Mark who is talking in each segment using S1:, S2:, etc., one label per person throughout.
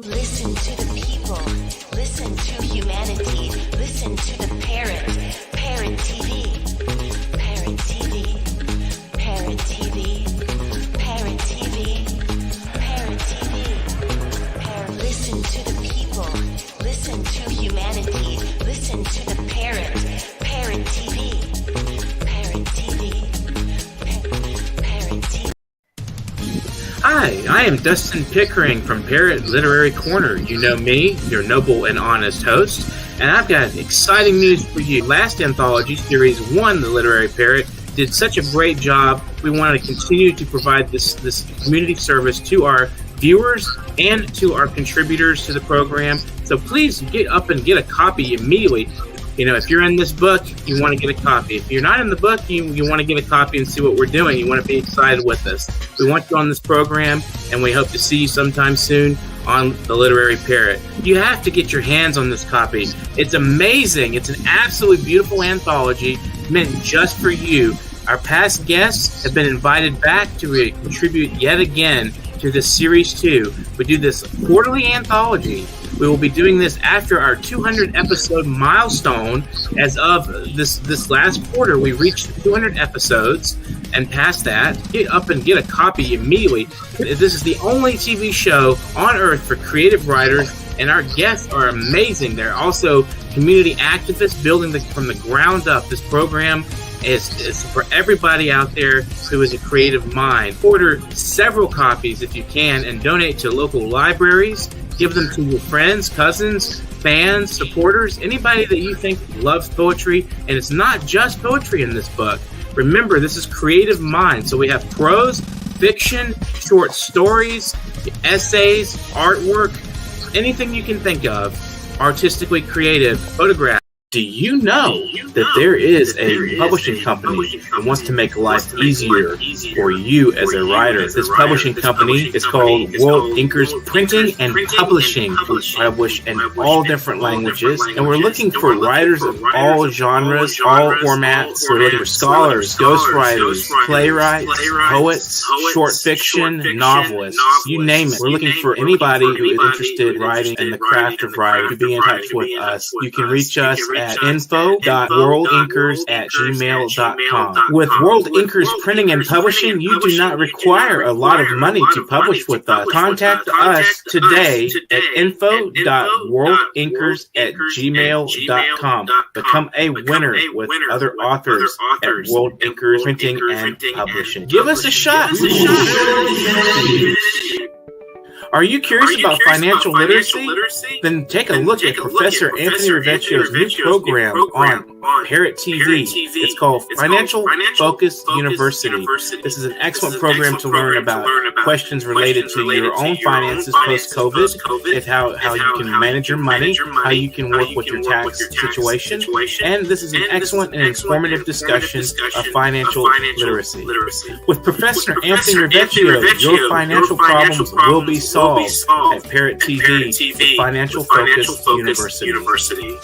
S1: Listen to the people. Listen to humanity. Listen to the parrot. Parrot TV. Parrot TV. Parrot TV. Parrot TV. Parrot TV. Listen to the people. Listen to humanity. Listen to the parrot. Parrot TV. Parrot TV. Parrot TV.
S2: Hi, I am Dustin Pickering from Parrot Literary Corner. You know me, your noble and honest host, and I've got exciting news for you. Last anthology, Series 1, The Literary Parrot, did such a great job. We want to continue to provide this community service to our viewers and to our contributors to the program. So please get up and get a copy immediately. You know, if you're in this book, you want to get a copy. If you're not in the book, you want to get a copy and see what we're doing. You want to be excited with us. We want you on this program, and we hope to see you sometime soon on The Literary Parrot. You have to get your hands on this copy. It's amazing. It's an absolutely beautiful anthology meant just for you. Our past guests have been invited back to contribute yet again to this Series 2. We do this quarterly anthology. We will be doing this after our 200 episode milestone. As of this last quarter, we reached 200 episodes, and past that, get up and get a copy immediately. This is the only TV show on earth for creative writers, and our guests are amazing. They're also community activists building from the ground up. This program is for everybody out there who is a creative mind. Order several copies if you can and donate to local libraries. Give them to your friends, cousins, fans, supporters, anybody that you think loves poetry. And it's not just poetry in this book. Remember, this is creative mind. So we have prose, fiction, short stories, essays, artwork, anything you can think of, artistically creative, photographs. Do you know that there is a publishing company that wants to make life easier for you as a writer? This publishing company is called World Inkers Printing and Publishing. We publish in all different languages, and we're looking for writers of all genres, all formats. We're looking for scholars, ghostwriters, playwrights, poets, short fiction, novelists, you name it. We're looking for anybody who is interested in writing and the craft of writing to be in touch with us. You can reach us at info.worldinkers@gmail.com. With World Inkers Printing and Publishing, you do not require a lot of money to publish with us. Contact us today at info.worldinkers@gmail.com. Become a winner with other authors at World Inkers Printing and Publishing. Give us a shot. Are you curious about financial literacy? Then take a look at Professor Anthony Rivecchio's new program on Parrot TV. It's called Financial Focused University. This is an excellent program to learn about questions related to your own finances post-COVID, and how you can manage your money, how you can work with your tax situation. And this is an excellent and informative discussion of financial literacy. With Professor Anthony Rivecchio, your financial problems will be solved at Parrot TV, Financial Focused University.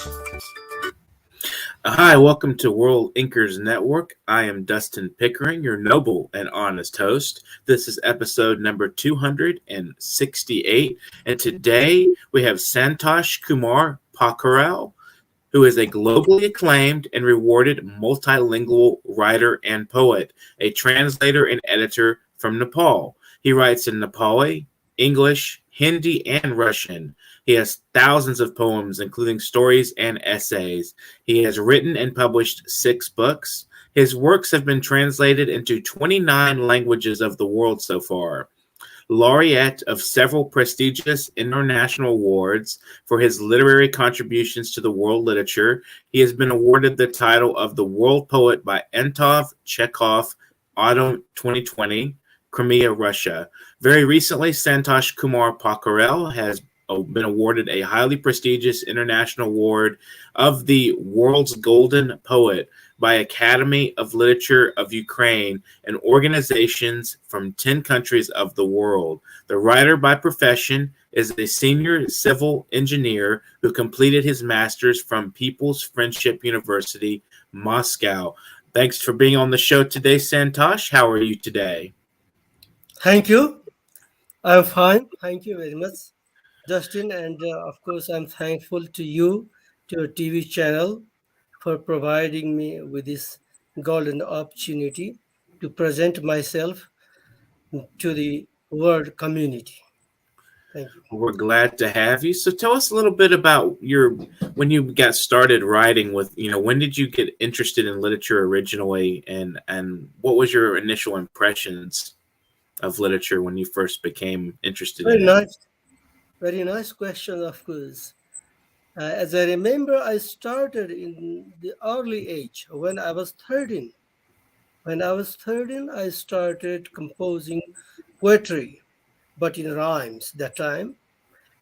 S2: Hi, welcome to World Inkers Network. I am Dustin Pickering, your noble and honest host. This is episode number 268, and today we have Santosh Kumar Pokharel, who is a globally acclaimed and rewarded multilingual writer and poet, a translator and editor from Nepal. He writes in Nepali, English, Hindi, and Russian. He has thousands of poems, including stories and essays. He has written and published 6 books. His works have been translated into 29 languages of the world so far. Laureate of several prestigious international awards for his literary contributions to the world literature, he has been awarded the title of the World Poet by Antov Chekhov, Autumn 2020, Crimea, Russia. Very recently, Santosh Kumar Pokharel has been awarded a highly prestigious international award of the World's Golden Poet by Academy of Literature of Ukraine and organizations from 10 countries of the world. The writer by profession is a senior civil engineer who completed his master's from People's Friendship University, Moscow. Thanks for being on the show today, Santosh. How are you today?
S3: Thank you. I'm fine. Thank you very much. Justin, and of course, I'm thankful to you, to your TV channel, for providing me with this golden opportunity to present myself to the world community. Thank you.
S2: We're glad to have you. So tell us a little bit about your when you got started writing with, when did you get interested in literature originally, and what was your initial impressions of literature when you first became interested in
S3: Very
S2: it?
S3: nice, very nice question, of course. As I remember, I started in the early age when I was 13. When I was 13, I started composing poetry, but in rhymes that time.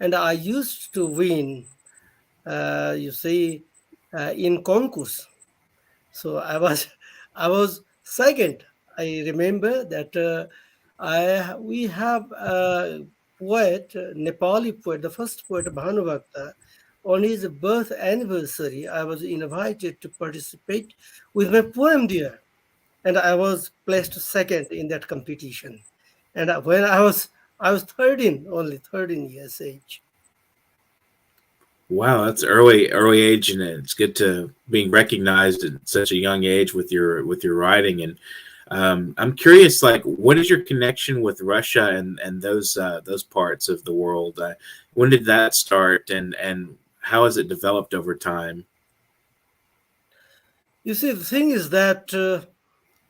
S3: And I used to win, you see, in concourse. So I was second. I remember that we have a poet, Nepali poet, the first poet, Bhanuvakta. On his birth anniversary, I was invited to participate with my poem there, and I was placed second in that competition. And when I was 13, only 13 years age.
S2: Wow, that's early age, and it's good to being recognized at such a young age with your writing. And I'm curious, like, what is your connection with Russia and those parts of the world? When did that start, and how has it developed over time?
S3: You see, the thing is that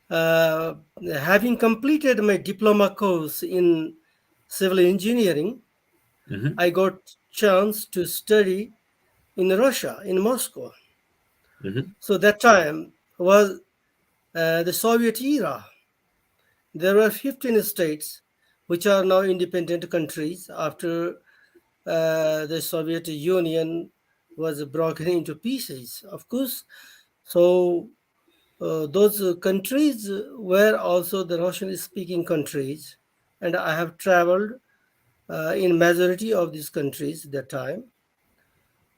S3: uh, having completed my diploma course in civil engineering,
S2: Hmm.
S3: I got chance to study in Russia, in Moscow.
S2: Hmm.
S3: So that time was the Soviet era. There were 15 states which are now independent countries after the Soviet Union was broken into pieces, of course. So those countries were also the Russian speaking countries, and I have traveled in majority of these countries that time.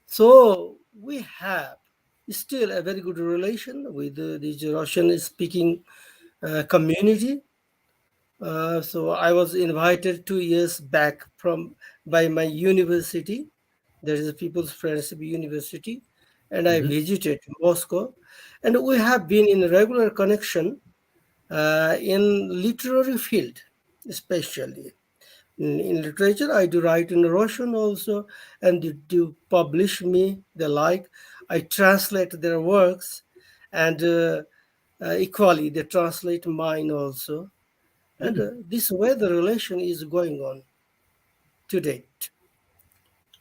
S3: So we have still a very good relation with this Russian speaking community. So I was invited 2 years back from by my university. There is a People's Friendship University, and I
S2: Hmm.
S3: visited Moscow, and we have been in regular connection in literary field, especially in literature. I do write in Russian also, and they do publish me. They like. I translate their works, and equally they translate mine also. And this way the relation is going on to date.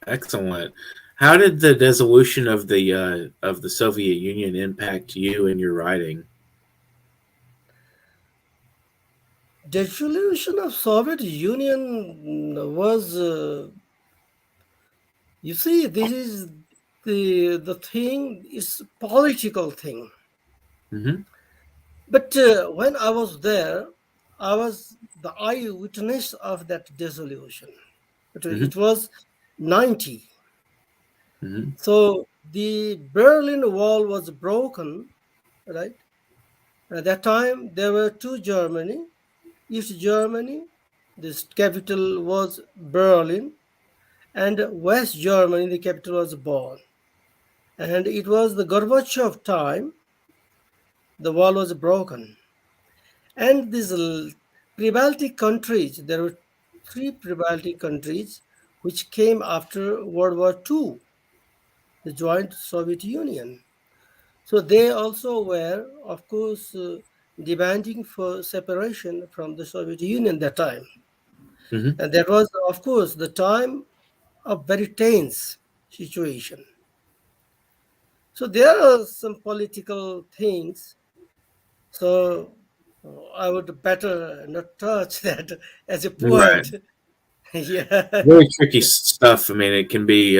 S2: Excellent. How did the dissolution of the Soviet Union impact you and your writing?
S3: Dissolution of Soviet Union was, you see, this is the thing is political thing.
S2: Hmm.
S3: But when I was there, I was the eyewitness of that dissolution.
S2: Hmm.
S3: It was 90.
S2: Hmm.
S3: So the Berlin Wall was broken, right? At that time, there were two Germany. East Germany, this capital was Berlin, and West Germany, the capital was Bonn. And it was the Gorbachev time, the wall was broken. And these pre-Baltic countries, there were three pre-Baltic countries which came after World War II, the joint Soviet Union. So they also were, of course, demanding for separation from the Soviet Union that time.
S2: Hmm.
S3: And that was, of course, the time of very tense situation. So there are some political things. So I would better not touch that as a
S2: Right.
S3: poet. Yeah.
S2: Very tricky stuff. I mean, it can be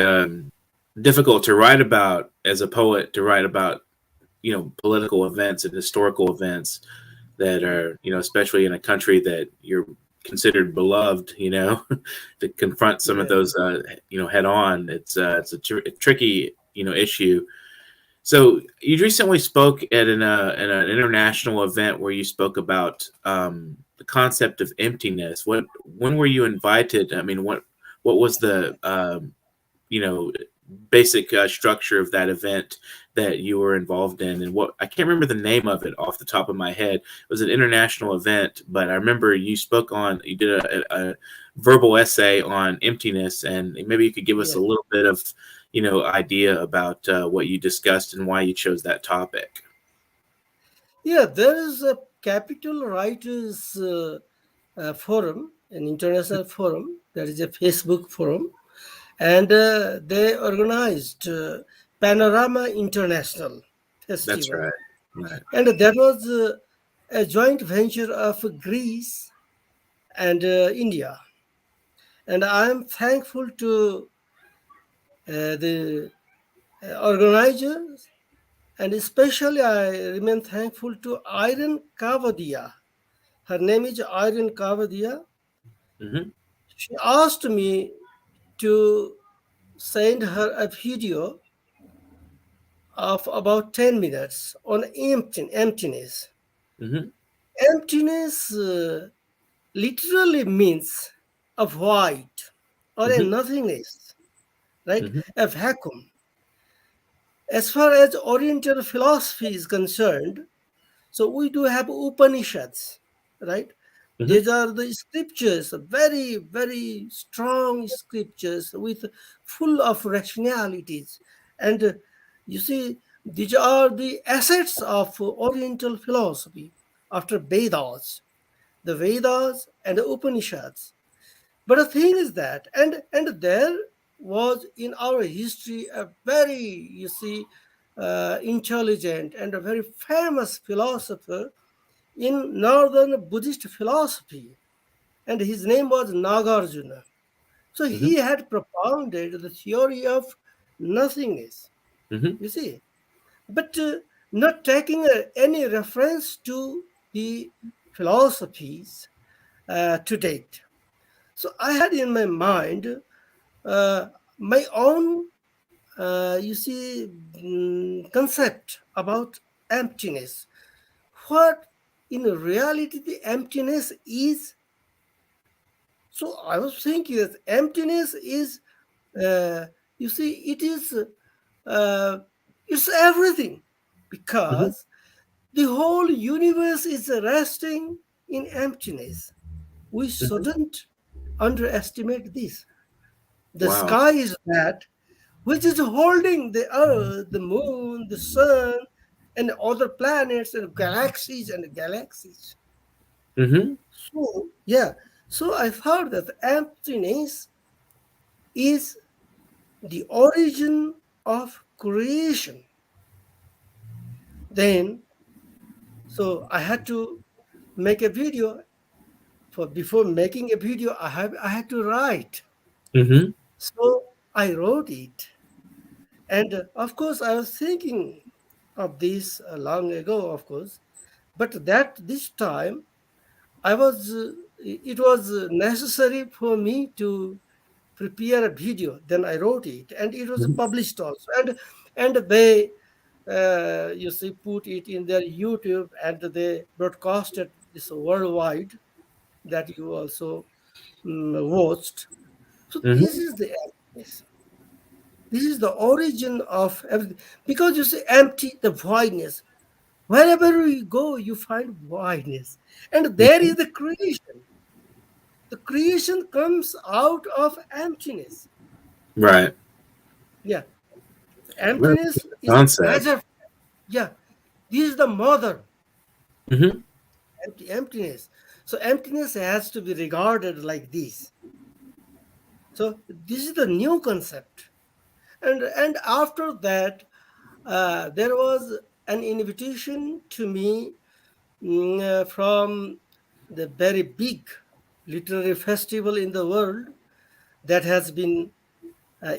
S2: difficult to write about as a poet, to write about, political events and historical events that are, especially in a country that you're considered beloved, to confront some of
S3: Yeah.
S2: those, head on. It's a tricky, issue. So you recently spoke at an international event where you spoke about the concept of emptiness. When were you invited? I mean, what was the you know basic structure of that event that you were involved in, and what I can't remember the name of it off the top of my head. It was an international event, but I remember you did a verbal essay on emptiness, and maybe you could give us
S3: Yeah,
S2: a little bit of idea about what you discussed and why you chose that topic.
S3: yeah. There is a Capital Writers Forum, an international forum. That is a Facebook forum, and they organized Panorama International
S2: That's
S3: Festival,
S2: right. Right.
S3: and that was a joint venture of Greece and India. And I am thankful to the organizers, and especially I remain thankful to Irene Kavadia. Her name is Irene Kavadia.
S2: Mm-hmm.
S3: She asked me to send her a video of about 10 minutes on emptiness.
S2: Mm-hmm.
S3: Emptiness literally means a void or a
S2: Mm-hmm.
S3: nothingness, right?
S2: Mm-hmm.
S3: A vacuum. As far as Oriental philosophy is concerned, so we do have Upanishads, right?
S2: Mm-hmm.
S3: These are the scriptures, very, very strong scriptures with full of rationalities. And you see, these are the assets of Oriental philosophy after the Vedas and the Upanishads. But the thing is that, and there was in our history a very, you see, intelligent and a very famous philosopher in northern Buddhist philosophy, and his name was Nagarjuna. So
S2: Mm-hmm.
S3: he had propounded the theory of nothingness,
S2: Mm-hmm.
S3: you see, but not taking any reference to the philosophies to date. So I had in my mind uh, my own, you see, concept about emptiness. What in reality the emptiness is. So I was thinking that emptiness is, uh, you see, uh, it's everything,
S2: Mm-hmm.
S3: because the whole universe is resting in emptiness. We
S2: Mm-hmm.
S3: shouldn't underestimate this. The
S2: Wow.
S3: sky is that which is holding the earth, the moon, the sun, and other planets and galaxies and galaxies.
S2: Mm-hmm.
S3: So, yeah, so I thought that emptiness is the origin of creation. Then, so I had to make a video. For before making a video, I had to write.
S2: Mm-hmm.
S3: So I wrote it, and of course I was thinking of this long ago, of course, but that this time I was it was necessary for me to prepare a video. Then I wrote it, and it was published also, and they you see put it in their YouTube, and they broadcasted this worldwide, that you also watched. So this
S2: Mm-hmm.
S3: is the emptiness. This is the origin of everything, because you see empty, the voidness. Wherever you go, you find voidness, and there
S2: Mm-hmm.
S3: is the creation. The creation comes out of emptiness.
S2: Right.
S3: Yeah,
S2: Very
S3: emptiness
S2: good
S3: is the
S2: concept.
S3: major. Yeah, this is the mother.
S2: Mm-hmm.
S3: Emptiness. So emptiness has to be regarded like this. So this is the new concept, and after that, there was an invitation to me from the very big literary festival in the world that has been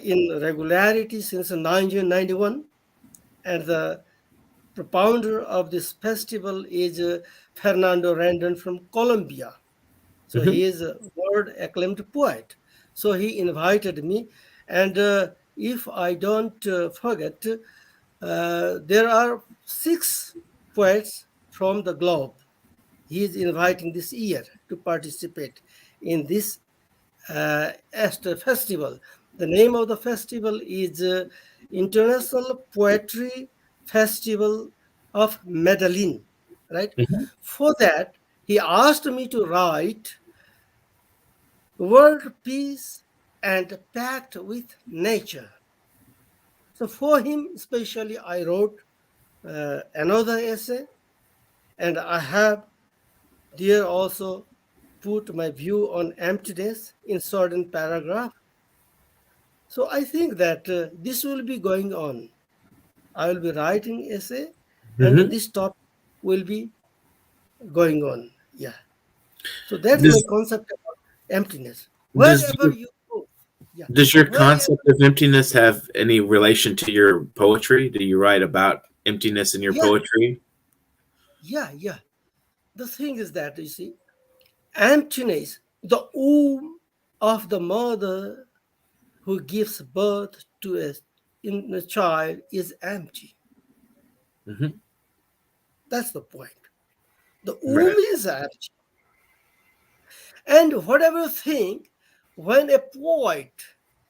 S3: in regularity since 1991, and the propounder of this festival is Fernando Randon from Colombia. So
S2: Mm-hmm.
S3: he is a world acclaimed poet. So he invited me, and if I don't forget, there are 6 poets from the globe. He is inviting this year to participate in this as a festival. The name of the festival is International Poetry Festival of Medellin, right?
S2: Mhm.
S3: For that, he asked me to write World Peace and Pact with Nature. So for him, especially, I wrote another essay, and I have there also put my view on emptiness in certain paragraph. So I think that this will be going on. I will be writing essay, and
S2: Mhm.
S3: this topic will be going on. Yeah. So that's my
S2: Does
S3: concept about emptiness.
S2: does
S3: Wherever
S2: your
S3: you go, yeah,
S2: does your
S3: wherever,
S2: concept of emptiness have any relation to your poetry? Do you write about emptiness in your
S3: yeah,
S2: poetry?
S3: yeah. The thing is that you see, emptiness, the womb of the mother who gives birth to a child is empty.
S2: Hmm.
S3: That's the point. The womb
S2: Right.
S3: is empty. And whatever thing, when a poet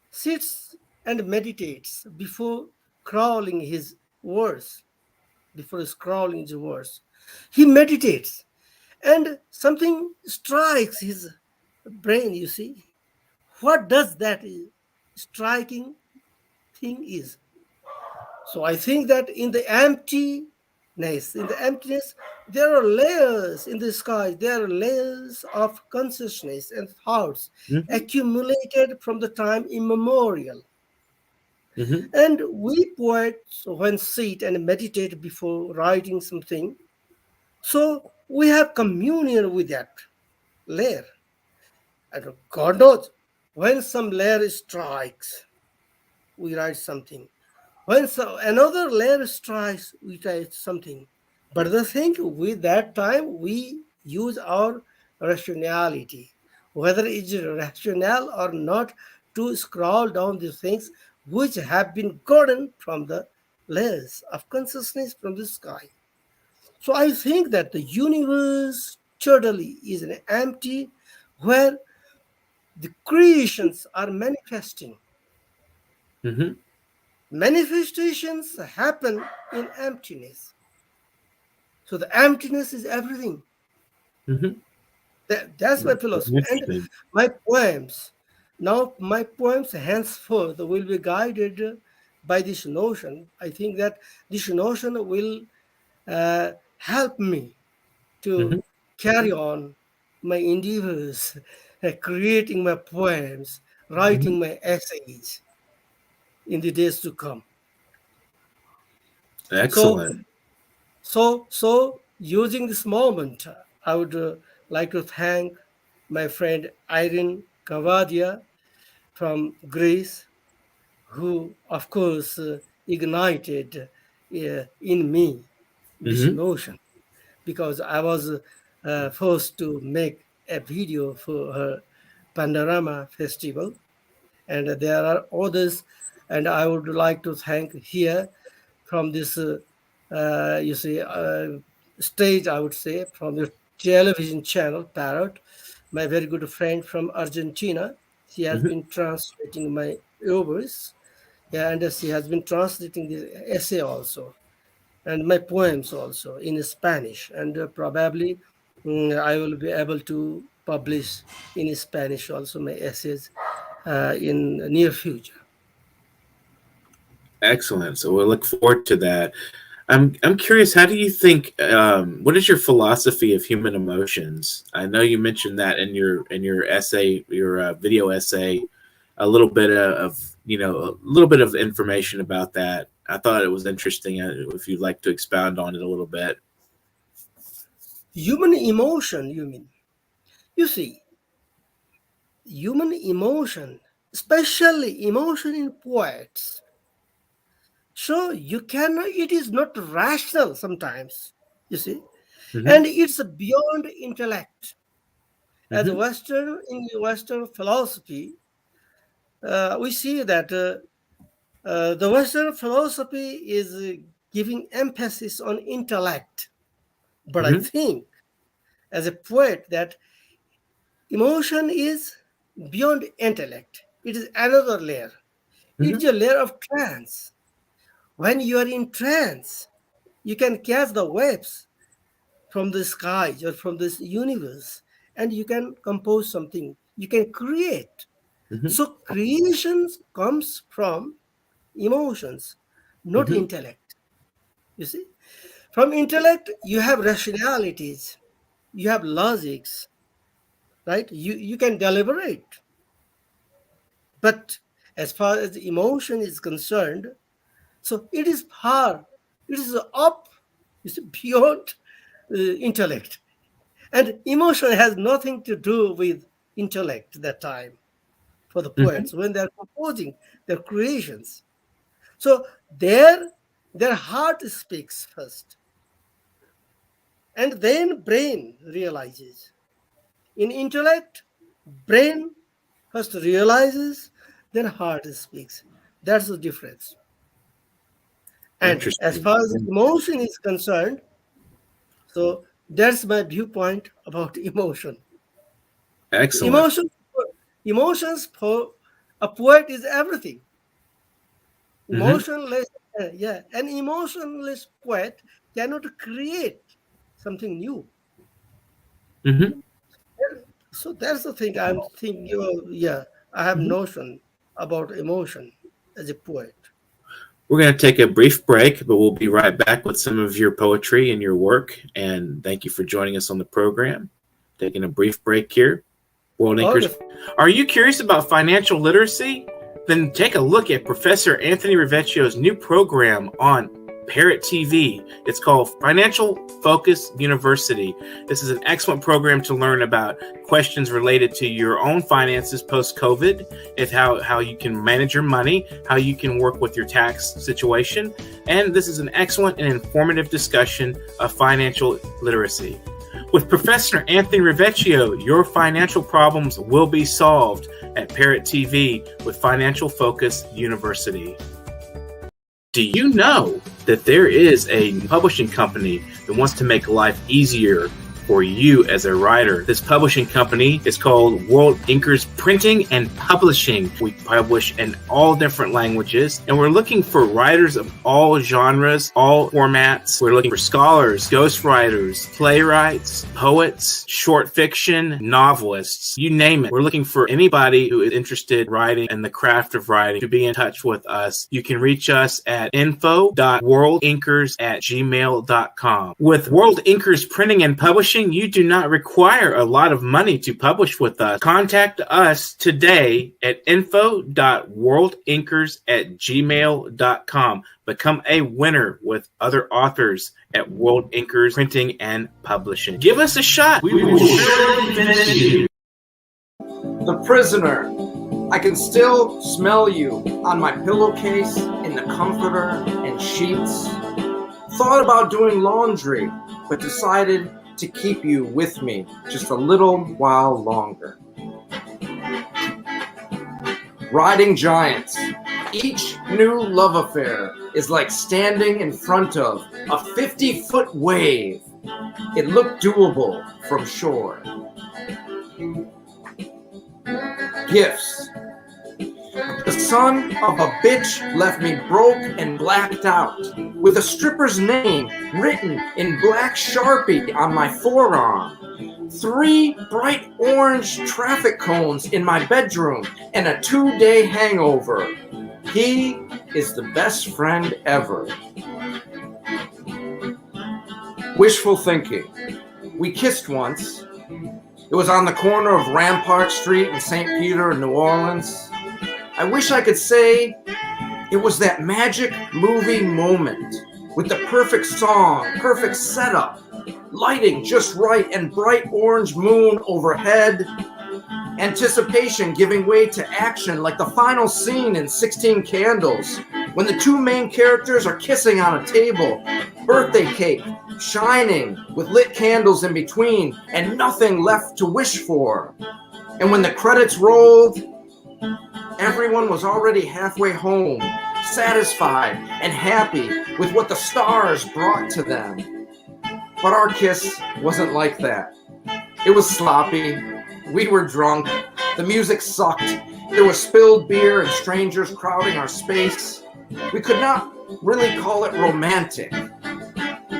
S3: sits and meditates crawling his verse, before scrawling his verse, he meditates and something strikes his brain, you see. What does that striking thing is? So I think that in the emptiness, there are layers in the sky, there are layers of consciousness and thoughts
S2: Hmm.
S3: accumulated from the time immemorial.
S2: Hmm.
S3: And we poets, when sit and meditate before writing something, so we have communion with that layer. And God knows, when some layer strikes, we write something. When another layer strikes, we write something. But the thing with that time, we use our rationality, whether it's rational or not, to scroll down these things which have been gotten from the layers of consciousness from the sky. So I think that the universe totally is an empty where the creations are manifesting.
S2: Hmm.
S3: Manifestations happen in emptiness. So the emptiness is everything.
S2: Hmm.
S3: That's my philosophy. And
S2: Interesting.
S3: my poems, now my poems henceforth will be guided by this notion. I think that this notion will help me
S2: Hmm.
S3: to carry on my endeavors, creating my poems,
S2: Hmm.
S3: writing my essays in the days to come. So,
S2: Excellent.
S3: so using this moment, I would like to thank my friend Irene Cavadia from Greece, who, of course, ignited in me this
S2: Hmm.
S3: notion because I was forced to make a video for her Panorama Festival, and there are others, and I would like to thank here from this, you see, stage, I would say, from the television channel Parrot, my very good friend from Argentina. She has
S2: Hmm.
S3: been translating my overs, yeah, and she has been translating the essay also and my poems also in Spanish, and probably I will be able to publish in Spanish also my essays in near future.
S2: Excellent. So we'll look forward to that. I'm curious. How do you think? What is your philosophy of human emotions? I know you mentioned that in your essay, your video essay, a little bit of a little bit of information about that. I thought it was interesting. If you'd like to expound on it a little bit.
S3: Human emotion, you mean? You see, human emotion, especially emotion in poets. So you cannot. It is not rational sometimes. You see,
S2: Hmm.
S3: and it's beyond intellect. As
S2: Hmm.
S3: Western in Western philosophy, we see that the Western philosophy is giving emphasis on intellect. But I
S2: Hmm.
S3: think, as a poet, that emotion is. beyond intellect. It is another layer.
S2: Mm-hmm.
S3: It's a layer of trance. When you are in trance, you can catch the waves from the skies or from this universe, and you can compose something. You can create.
S2: Mm-hmm.
S3: So creation comes from emotions, not
S2: Mm-hmm.
S3: intellect. You see, from intellect you have rationalities, you have logics, right? You can deliberate. But as far as emotion is concerned, so it is far, it is up, it's beyond intellect. And emotion has nothing to do with intellect that time for the
S2: Mm-hmm.
S3: poets when they're composing their creations. So their heart speaks first, and then brain realizes. In intellect, brain first realizes, then heart speaks. That's the difference. And as
S2: Interesting.
S3: far as emotion is concerned, so that's my viewpoint about emotion.
S2: Excellent.
S3: Emotion, emotions for a poet is everything.
S2: Mm-hmm.
S3: Emotionless, yeah, an emotionless poet cannot create something new.
S2: Mm-hmm.
S3: So that's the thing I'm thinking. Yeah, I have
S2: Mm-hmm.
S3: notion about emotion as a poet.
S2: We're going to take a brief break, but we'll be right back with some of your poetry and your work. And thank you for joining us on the program. Taking a brief break here. World Anchors.
S3: Okay.
S2: Are you curious about financial literacy? Then take a look at Professor Anthony Rivecchio's new program on Parrot TV. It's called Financial Focus University. This is an excellent program to learn about questions related to your own finances post-COVID, and how you can manage your money, how you can work with your tax situation. And this is an excellent and informative discussion of financial literacy. With Professor Anthony Rivecchio, your financial problems will be solved at Parrot TV with Financial Focus University. Do you know that there is a publishing company that wants to make life easier for you as a writer? This publishing company is called World Inkers Printing and Publishing. We publish in all different languages, and we're looking for writers of all genres, all formats. We're looking for scholars, ghostwriters, playwrights, poets, short fiction, novelists, you name it. We're looking for anybody who is interested in writing and the craft of writing to be in touch with us. You can reach us at info.worldinkers@gmail.com. With World Inkers Printing and Publishing, you do not require a lot of money to publish with us. Contact us today at info.worldinkers@gmail.com. Become a winner with other authors at World Inkers Printing and Publishing. Give us a shot. We will surely finish you.
S4: The Prisoner. I can still smell you on my pillowcase, in the comforter and sheets. Thought about doing laundry, but decided to keep you with me just a little while longer. Riding giants. Each new love affair is like standing in front of a 50-foot wave. It looked doable from shore. Gifts. The son of a bitch left me broke and blacked out, with a stripper's name written in black Sharpie on my forearm. 3 bright orange traffic cones in my bedroom, and a 2-day hangover. He is the best friend ever. Wishful thinking. We kissed once. It was on the corner of Rampart Street in St. Peter, New Orleans. I wish I could say it was that magic movie moment with the perfect song, perfect setup, lighting just right, and bright orange moon overhead. Anticipation giving way to action like the final scene in 16 Candles, when the 2 main characters are kissing on a table, birthday cake shining with lit candles in between, and nothing left to wish for. And when the credits rolled, everyone was already halfway home, satisfied and happy with what the stars brought to them. But our kiss wasn't like that. It was sloppy. We were drunk, The music sucked. There was spilled beer and strangers crowding our space. We could not really call it romantic.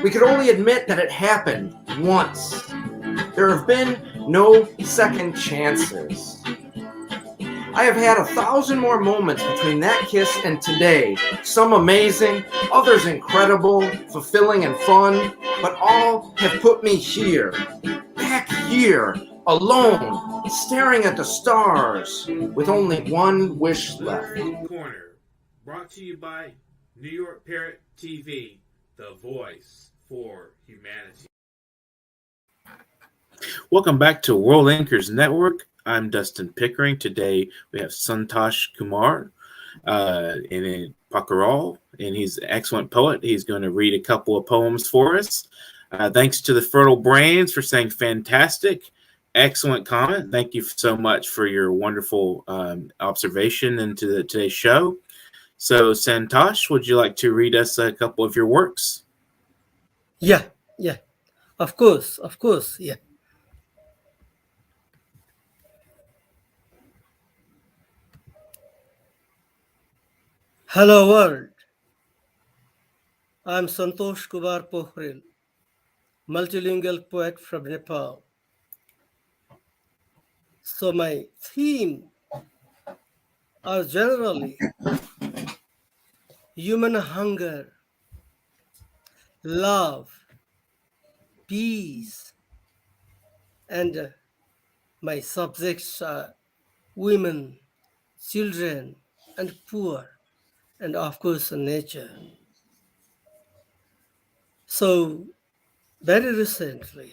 S4: We could only admit that it happened once. There have been no second chances. I have had 1,000 more moments between that kiss and today. Some amazing, others incredible, fulfilling and fun, but all have put me here, back here, alone, staring at the stars, with only one wish left.
S2: Corner, brought to you by New York Parrot TV, the voice for humanity. Welcome back to World Anchors Network. I'm Dustin Pickering. Today we have Santosh Kumar Pokharel, and he's an excellent poet. He's going to read a couple of poems for us. Thanks to the Fertile Brains for saying fantastic. Excellent comment. Thank you so much for your wonderful observation into today's show. So, Santosh, would you like to read us a couple of your works?
S3: Yeah. Of course, yeah. Hello world. I'm Santosh Kumar Pokharel, multilingual poet from Nepal. So my theme are generally human hunger, love, peace, and my subjects are women, children, and poor, and of course nature. So very recently,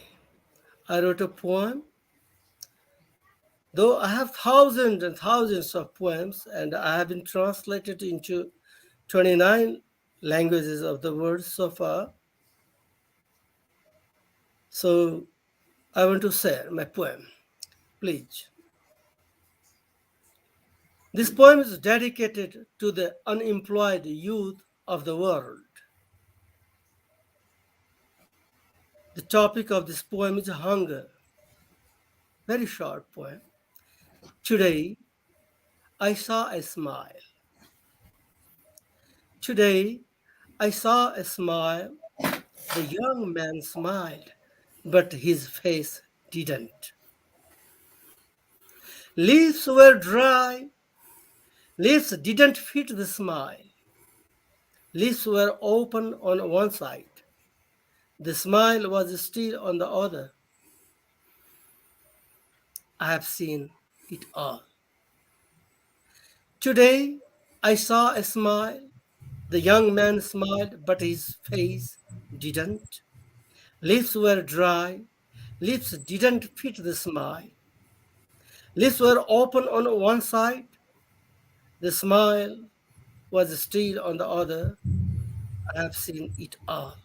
S3: I wrote a poem. Though I have thousands and thousands of poems, and I have been translated into 29 languages of the world so far. So I want to share my poem, please. This poem is dedicated to the unemployed youth of the world. The topic of this poem is hunger. Very short poem. Today, I saw a smile. Today, I saw a smile. The young man smiled, but his face didn't. Leaves were dry. Lips didn't fit the smile. Lips were open on one side. The smile was still on the other. I have seen it all. Today, I saw a smile. The young man smiled, but his face didn't. Lips were dry. Lips didn't fit the smile. Lips were open on one side. The smile was still on the other. I have seen it all.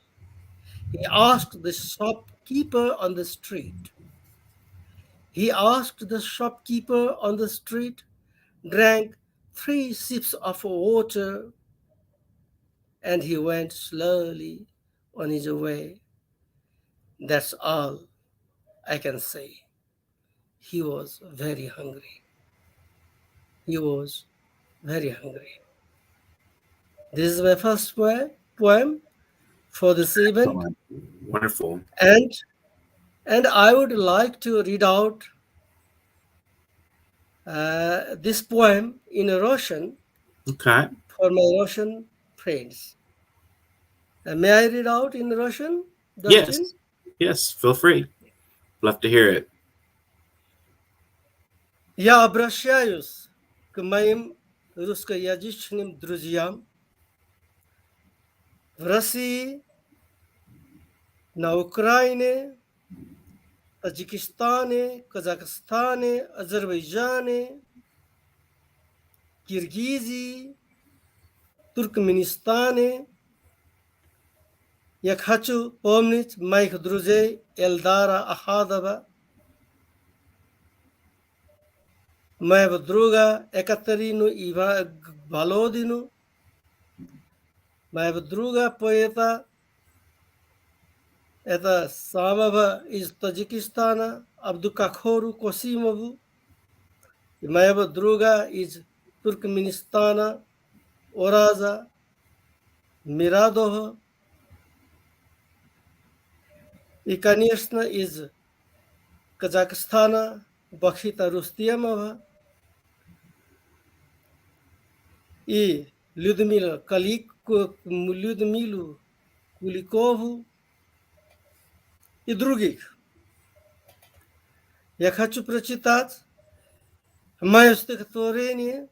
S3: He asked the shopkeeper on the street. He asked the shopkeeper on the street, drank 3 sips of water, and he went slowly on his way. That's all I can say. He was very hungry. He was very hungry. This is my first poem for this event.
S2: Wonderful.
S3: And I would like to read out this poem in Russian.
S2: Okay.
S3: For my Russian friends. May I read out in Russian, Dustin?
S2: Yes, feel free. Love to hear it.
S3: Я обращаюсь к моим русскоязычным друзьям в России, на Украине, Таджикистане, Казахстане, Азербайджане, Киргизии, Туркменистане. Я хочу помнить моих друзей Эльдара Ахадова, моего друга Екатерину Володину, моего друга поэта, это самого из Таджикистана, Абдукахору Косимову, Mayaba Druga is Turkmenistana, Oraza, Miradoho, и, конечно, из Казахстана Бахита Рустемова и Людмилу Куликову и других. Я хочу прочитать мое стихотворение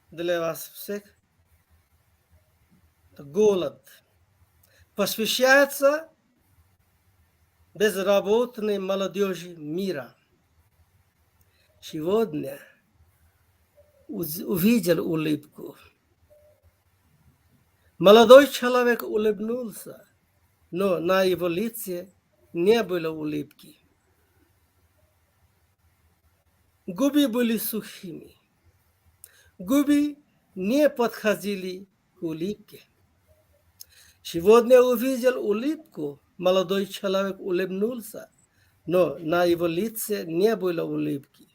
S3: для вас всех. Голод посвящается безработной молодежи мира. Сегодня увидел улыбку. Молодой человек улыбнулся, но на его лице не было улыбки. Губы были сухими. Губы не подходили к улыбке. Сегодня увидел улыбку. Молодой человек улыбнулся, но на его лице не было улыбки.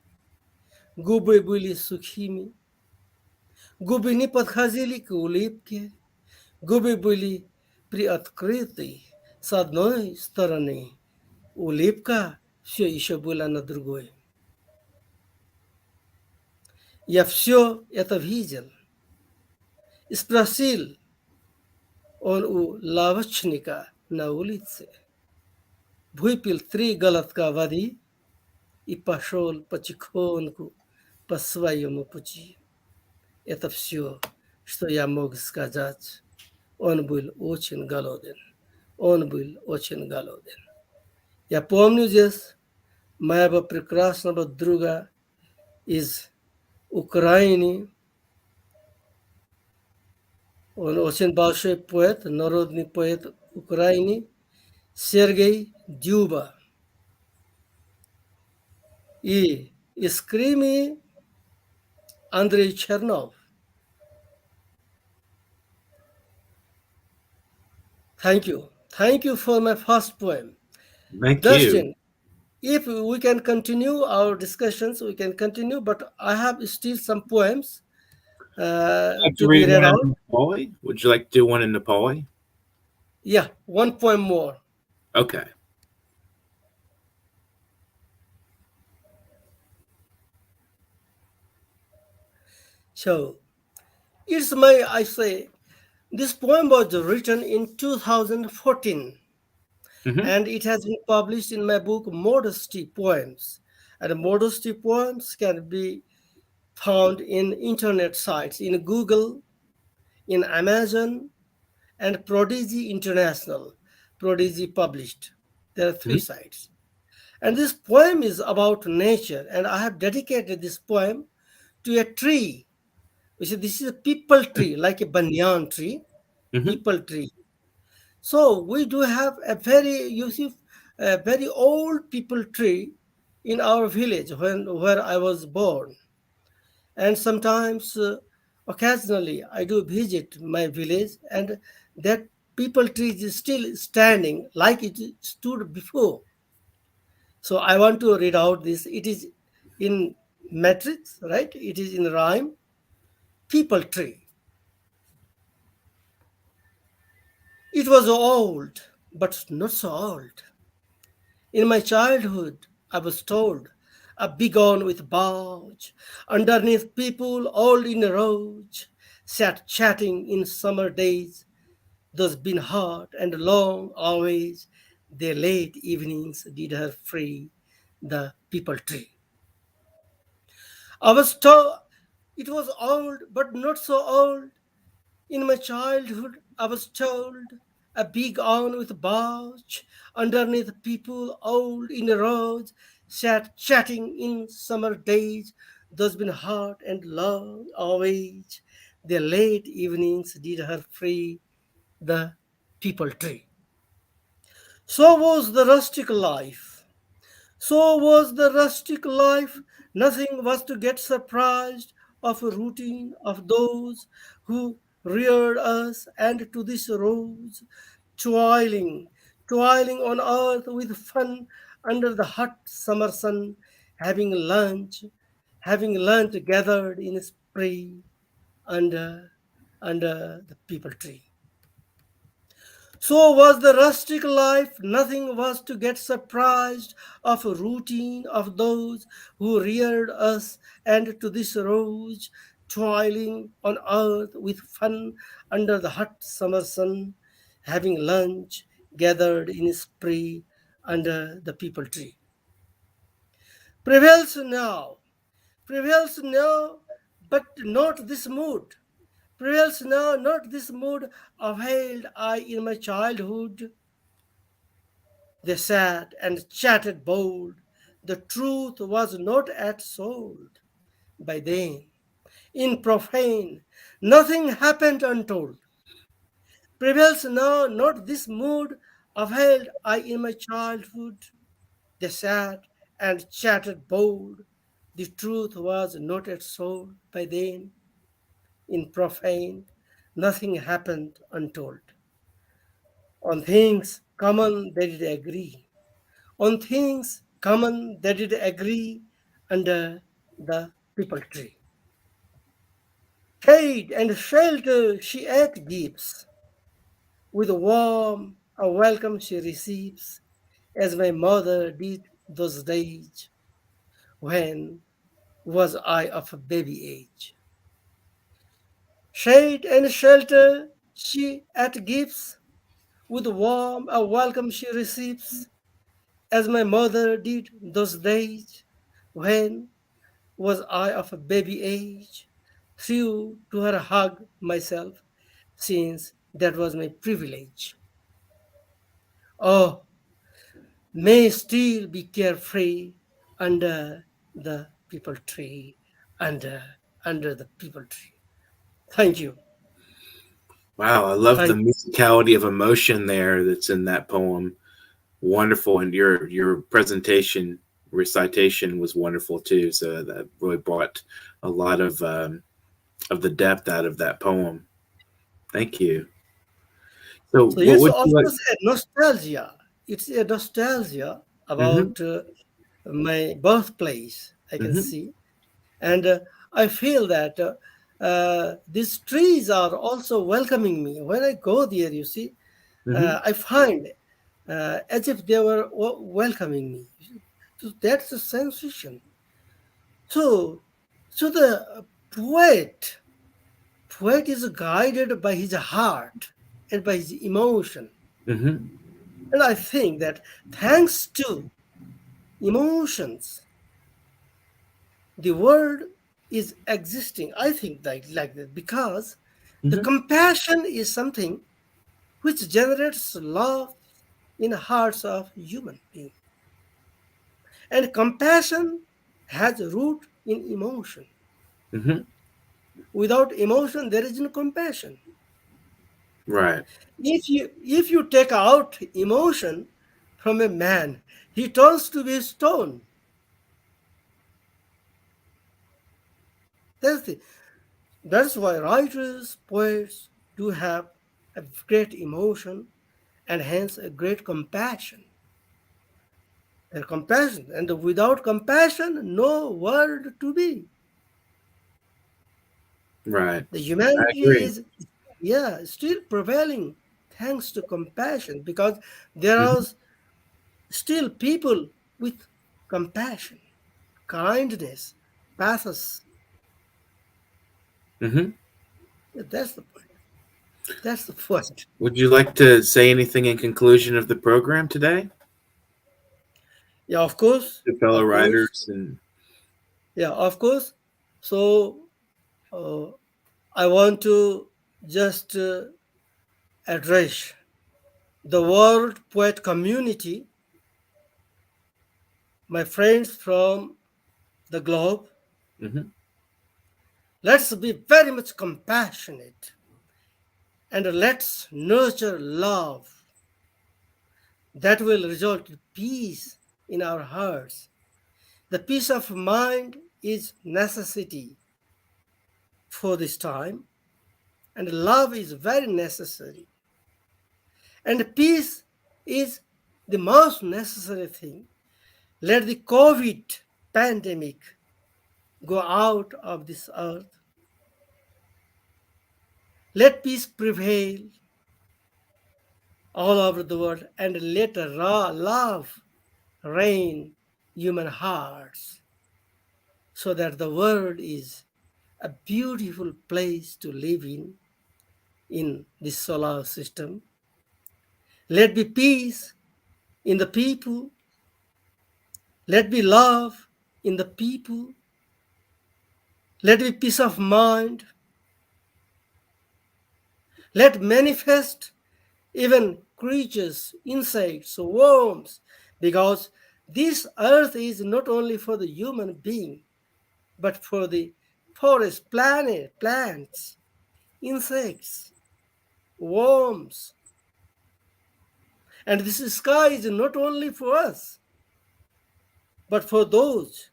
S3: Губы были сухими. Губы не подходили к улыбке. Губы были приоткрыты с одной стороны. Улыбка все еще была на другой. Я все это видел и спросил он у лавочника на улице. Выпил 3 глотка воды и пошел потихоньку по своему пути. Это все, что я мог сказать. Он был очень голоден. Он был очень голоден. Я помню здесь моего прекрасного друга из Украины. Он очень большой поэт, народный поэт Украины, Сергей Дюба. И из Крыма Андрей Чернов. Thank you. Thank you for my first poem.
S2: Thank
S3: Dustin,
S2: you.
S3: if we can continue our discussions, we can continue, but I have still some poems
S2: Like
S3: to be
S2: read
S3: read
S2: one
S3: out.
S2: in Nepali? Would you like to do one in Nepali?
S3: Yeah, one poem more.
S2: Okay.
S3: So, I say, this poem was written in 2014.
S2: Mhm.
S3: And it has been published in my book Modesty Poems. And Modesty Poems can be found in internet sites, in Google, in Amazon, and Prodigy International. Prodigy published. There are 3 sites. And this poem is about nature, and I have dedicated this poem to a tree. This is a people tree, like a banyan tree,
S2: Mhm.
S3: people tree. So we do have a very old people tree in our village where I was born. And sometimes, occasionally, I do visit my village, and that people tree is still standing like it stood before. So I want to read out this. It is in matrix, right? It is in rhyme. People tree. It was old, but not so old. In my childhood, I was told, a begone with boughs, underneath people all in rows, sat chatting in summer days, those been hot and long always, their late evenings did her free, the people tree. I was told it was old, but not so old. In my childhood, I was told a big on with boughs, underneath people old in rows, sat chatting in summer days, those been hot and long always. The late evenings did her free, the people tree. So was the rustic life. So was the rustic life. Nothing was to get surprised of a routine of those who reared us, and to this rose, toiling on earth with fun under the hot summer sun, having lunch, gathered in a spree under the people tree. So was the rustic life, nothing was to get surprised of a routine of those who reared us, and to this rose, toiling on earth with fun under the hot summer sun, having lunch, gathered in a spree under the people tree. Prevails now, prevails now, but not this mood. Prevails now, not this mood of hailed I in my childhood. They sat and chatted bold. The truth was not at sold. By then, in profane, nothing happened untold. Prevails now not this mood of held I in my childhood. They sat and chatted bold. The truth was not at sold. By then, in profane, nothing happened untold. On things common they did agree. On things common they did agree under the people tree. Shade and shelter she at gives, with warm a welcome she receives, as my mother did those days when was I of a baby age. Shade and shelter she at gives, with warm a welcome she receives, as my mother did those days when was I of a baby age, threw to her hug myself, since that was my privilege. Oh, may still be carefree under the people tree, under the people tree. Thank you.
S2: Wow, I love the
S3: Thank
S2: musicality of emotion there that's in that poem. Wonderful, and your presentation recitation was wonderful too. So that really brought a lot of the depth out of that poem. Thank you. So,
S3: So
S2: what
S3: it's
S2: would
S3: of
S2: you like?
S3: course a nostalgia. It's a nostalgia
S2: Mm-hmm,
S3: about my birthplace. I can
S2: mm-hmm,
S3: see, and I feel that these trees are also welcoming me when I go there. You see,
S2: mm-hmm,
S3: I find as if they were welcoming me. So that's the sensation. So, the poet is guided by his heart and by his emotion,
S2: mm-hmm,
S3: and I think that thanks to emotions, the world is existing. I think like that because the
S2: mm-hmm.
S3: compassion is something which generates love in the hearts of human beings. And compassion has a root in emotion.
S2: Mm-hmm.
S3: Without emotion, there is no compassion.
S2: Right.
S3: If you take out emotion from a man, he turns to be a stone. That's the, that's why writers, poets do have a great emotion and hence a great compassion. Their compassion, and without compassion, no world to be.
S2: Right.
S3: The
S2: I
S3: humanity
S2: agree.
S3: is, yeah, still prevailing thanks to compassion because there are
S2: Mm-hmm,
S3: still people with compassion, kindness, pathos.
S2: mm-hmm.
S3: Yeah, that's the point. That's the point.
S2: Would you like to say anything in conclusion of the program today
S3: Yeah, of course,
S2: to fellow
S3: of course.
S2: writers and?
S3: Yeah, of course. So uh, I want to just address the world poet community, my friends from the globe.
S2: Mm-hmm,
S3: Let's be very much compassionate and let's nurture love that will result in peace in our hearts. The peace of mind is necessity for this time, and love is very necessary. And peace is the most necessary thing. Let the COVID pandemic go out of this earth. Let peace prevail all over the world, and let raw love reign human hearts, so that the world is a beautiful place to live in this solar system. Let be peace in the people. Let be love in the people. Let be peace of mind. Let manifest even creatures, insects, worms, because this earth is not only for the human being, but for the forest, planet, plants, insects, worms. And this sky is not only for us, but for those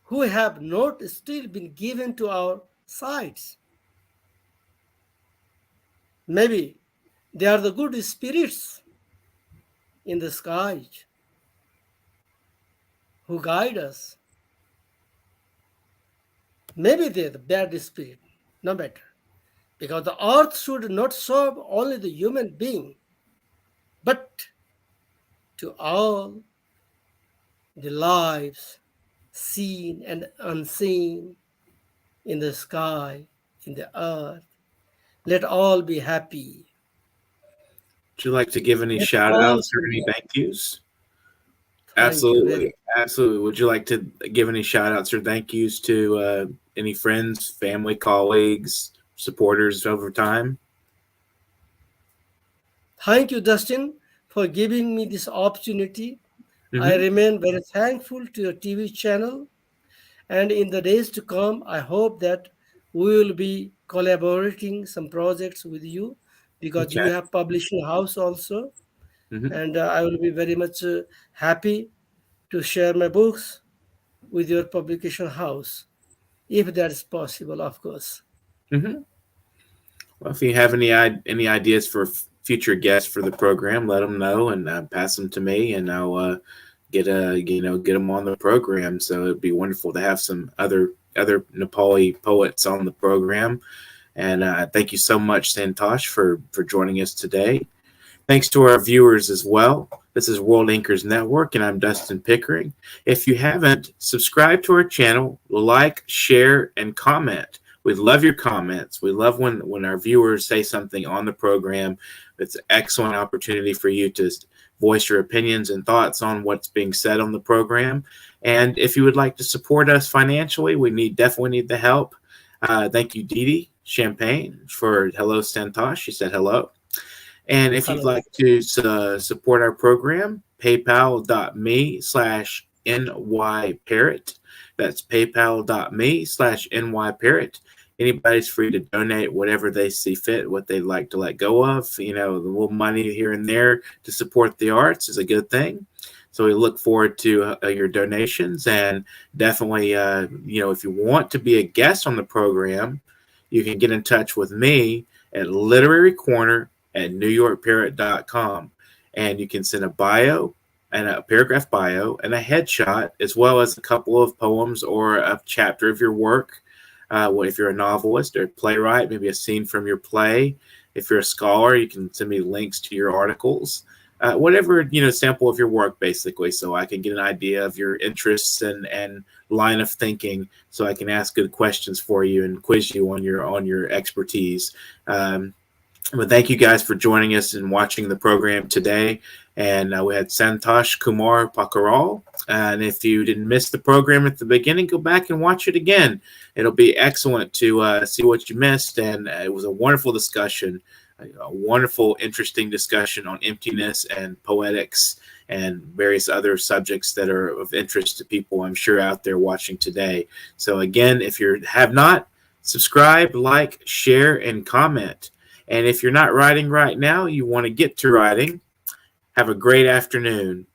S3: who have not still been given to our sights. Maybe they are the good spirits in the sky who guide us. Maybe they are the bad spirit, no matter. Because the earth should not serve only the human being, but to all the lives seen and unseen in the sky, in the earth. Let all be happy.
S2: Would you like to give any
S3: Let
S2: shout
S3: all
S2: outs or
S3: be
S2: any
S3: happy.
S2: thank yous?
S3: Thank you very
S2: Absolutely. Absolutely. Would you like to give any shout outs or thank yous to any friends, family, colleagues, supporters over time?
S3: Thank you, Dustin, for giving me this opportunity. I
S2: Mhm.
S3: remain very thankful to your TV channel. And in the days to come, I hope that we will be collaborating some projects with you, because you
S2: Okay.
S3: have publishing house also.
S2: Mhm.
S3: And I will be very much happy to share my books with your publication house, if that is possible, of course.
S2: Mhm. Well, if you have any ideas for future guests for the program, let them know and pass them to me, and I'll get them on the program. So it'd be wonderful to have some other Nepali poets on the program. And thank you so much, Santosh, for joining us today. Thanks to our viewers as well. This is World Anchors Network, and I'm Dustin Pickering. If you haven't, subscribe to our channel, like, share, and comment. We love your comments. We love when our viewers say something on the program. It's an excellent opportunity for you to voice your opinions and thoughts on what's being said on the program. And if you would like to support us financially, we definitely need the help. Thank you, Dee Dee Champagne, for hello, Santosh. She said hello. And if you'd
S3: Hello.
S2: like to support our program, paypal.me/nyparrot. That's paypal.me/nyparrot. Anybody's free to donate whatever they see fit, what they'd like to let go of. You know, the little money here and there to support the arts is a good thing. So we look forward to your donations, and definitely, if you want to be a guest on the program, you can get in touch with me at literarycorner@newyorkparrot.com, and you can send a bio and a paragraph bio and a headshot, as well as a couple of poems or a chapter of your work. If you're a novelist or a playwright, maybe a scene from your play. If you're a scholar, you can send me links to your articles. Whatever, sample of your work, basically, so I can get an idea of your interests and line of thinking, so I can ask good questions for you and quiz you on your expertise. But thank you guys for joining us and watching the program today. And we had Santosh Kumar Pokharel. And if you didn't miss the program at the beginning, go back and watch it again. It'll be excellent to see what you missed. And it was a wonderful discussion, a wonderful, interesting discussion on emptiness and poetics and various other subjects that are of interest to people, I'm sure, out there watching today. So again, if you have not, subscribe, like, share, and comment. And if you're not writing right now, you want to get to writing, have a great afternoon.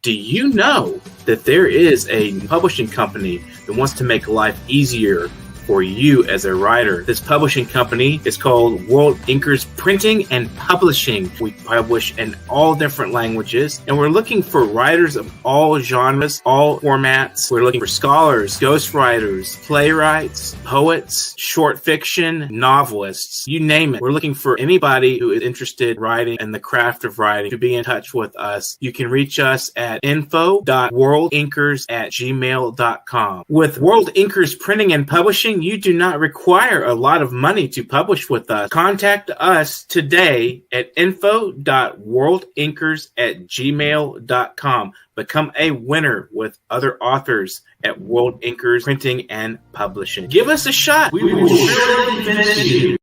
S2: Do you know that there is a publishing company that wants to make life easier for you as a writer. This publishing company is called World Inkers Printing and Publishing. We publish in all different languages, and we're looking for writers of all genres, all formats. We're looking for scholars, ghostwriters, playwrights, poets, short fiction, novelists, you name it. We're looking for anybody who is interested in writing and the craft of writing to be in touch with us. You can reach us at info.worldinkers@gmail.com. With World Inkers Printing and Publishing, you do not require a lot of money to publish with us. Contact us today at info.worldinkers@gmail.com. Become a winner with other authors at World Inkers Printing and Publishing. Give us a shot. We will surely finish you.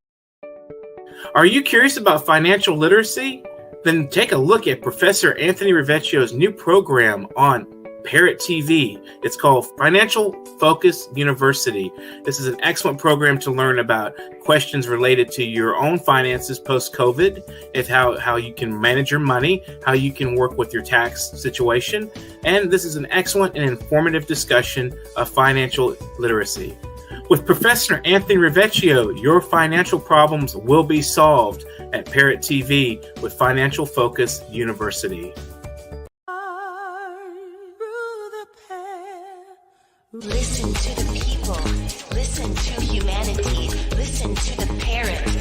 S2: Are you curious about financial literacy? Then take a look at Professor Anthony Rivecchio's new program on Parrot TV. It's called Financial Focus University. This is an excellent program to learn about questions related to your own finances post-COVID, how you can manage your money, how you can work with your tax situation. And this is an excellent and informative discussion of financial literacy. With Professor Anthony Rivecchio, your financial problems will be solved at Parrot TV with Financial Focus University.
S1: Listen to the people. Listen to humanity. Listen to the parrot.